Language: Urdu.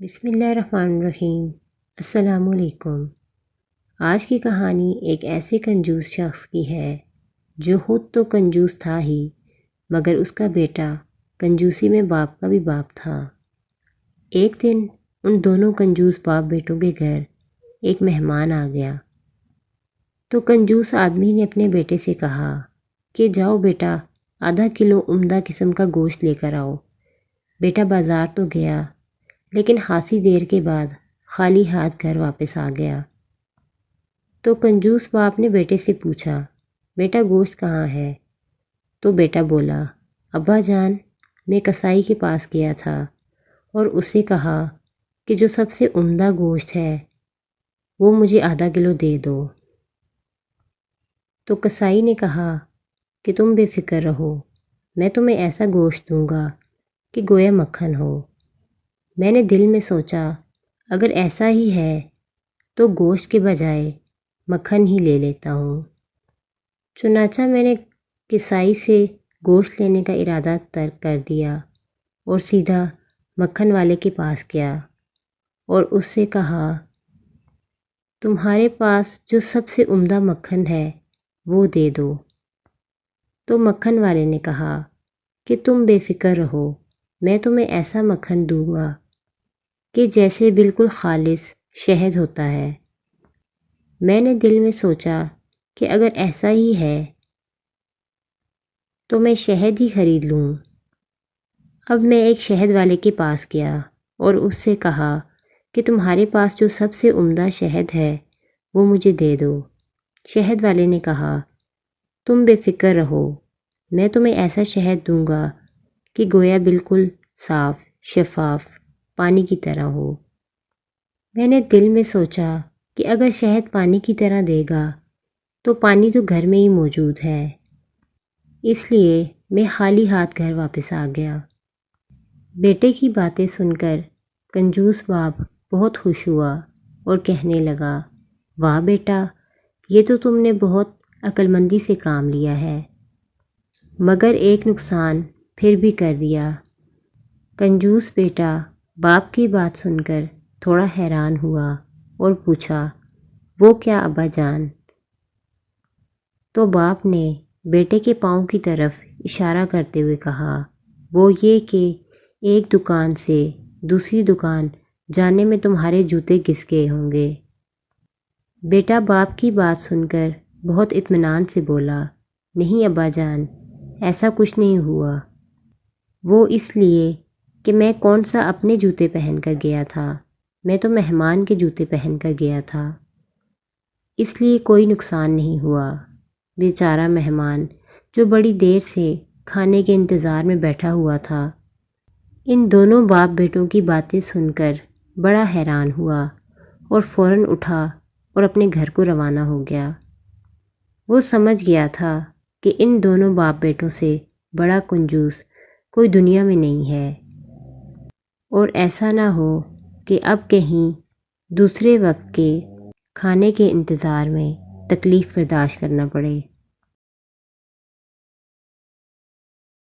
بسم اللہ الرحمن الرحیم۔ السلام علیکم۔ آج کی کہانی ایک ایسے کنجوس شخص کی ہے جو خود تو کنجوس تھا ہی مگر اس کا بیٹا کنجوسی میں باپ کا بھی باپ تھا۔ ایک دن ان دونوں کنجوس باپ بیٹوں کے گھر ایک مہمان آ گیا تو کنجوس آدمی نے اپنے بیٹے سے کہا کہ جاؤ بیٹا آدھا کلو عمدہ قسم کا گوشت لے کر آؤ۔ بیٹا بازار تو گیا لیکن خاصی دیر کے بعد خالی ہاتھ گھر واپس آ گیا۔ تو کنجوس باپ نے بیٹے سے پوچھا بیٹا گوشت کہاں ہے؟ تو بیٹا بولا ابا جان میں کسائی کے پاس گیا تھا اور اسے کہا کہ جو سب سے عمدہ گوشت ہے وہ مجھے آدھا کلو دے دو۔ تو کسائی نے کہا کہ تم بے فکر رہو، میں تمہیں ایسا گوشت دوں گا کہ گویا مکھن ہو۔ میں نے دل میں سوچا اگر ایسا ہی ہے تو گوشت کے بجائے مکھن ہی لے لیتا ہوں۔ چنانچہ میں نے کسائی سے گوشت لینے کا ارادہ ترک کر دیا اور سیدھا مکھن والے کے پاس گیا اور اس سے کہا تمہارے پاس جو سب سے عمدہ مکھن ہے وہ دے دو۔ تو مکھن والے نے کہا کہ تم بے فکر رہو، میں تمہیں ایسا مکھن دوں گا کہ جیسے بالکل خالص شہد ہوتا ہے۔ میں نے دل میں سوچا کہ اگر ایسا ہی ہے تو میں شہد ہی خرید لوں۔ اب میں ایک شہد والے کے پاس گیا اور اس سے کہا کہ تمہارے پاس جو سب سے عمدہ شہد ہے وہ مجھے دے دو۔ شہد والے نے کہا تم بے فکر رہو، میں تمہیں ایسا شہد دوں گا کہ گویا بالکل صاف شفاف پانی کی طرح ہو۔ میں نے دل میں سوچا کہ اگر شہد پانی کی طرح دے گا تو پانی تو گھر میں ہی موجود ہے، اس لیے میں خالی ہاتھ گھر واپس آ گیا۔ بیٹے کی باتیں سن کر کنجوس باپ بہت خوش ہوا اور کہنے لگا واہ بیٹا یہ تو تم نے بہت عقل مندی سے کام لیا ہے، مگر ایک نقصان پھر بھی کر دیا۔ کنجوس بیٹا باپ کی بات سن کر تھوڑا حیران ہوا اور پوچھا وہ کیا ابا جان؟ تو باپ نے بیٹے کے پاؤں کی طرف اشارہ کرتے ہوئے کہا وہ یہ کہ ایک دکان سے دوسری دکان جانے میں تمہارے جوتے گھس گئے ہوں گے۔ بیٹا باپ کی بات سن کر بہت اطمینان سے بولا نہیں ابا جان ایسا کچھ نہیں ہوا، وہ اس لیے کہ میں کون سا اپنے جوتے پہن کر گیا تھا، میں تو مہمان کے جوتے پہن کر گیا تھا، اس لیے کوئی نقصان نہیں ہوا۔ بیچارہ مہمان جو بڑی دیر سے کھانے کے انتظار میں بیٹھا ہوا تھا ان دونوں باپ بیٹوں کی باتیں سن کر بڑا حیران ہوا اور فوراً اٹھا اور اپنے گھر کو روانہ ہو گیا۔ وہ سمجھ گیا تھا کہ ان دونوں باپ بیٹوں سے بڑا کنجوس کوئی دنیا میں نہیں ہے اور ایسا نہ ہو کہ اب کہیں دوسرے وقت کے کھانے کے انتظار میں تکلیف برداشت کرنا پڑے۔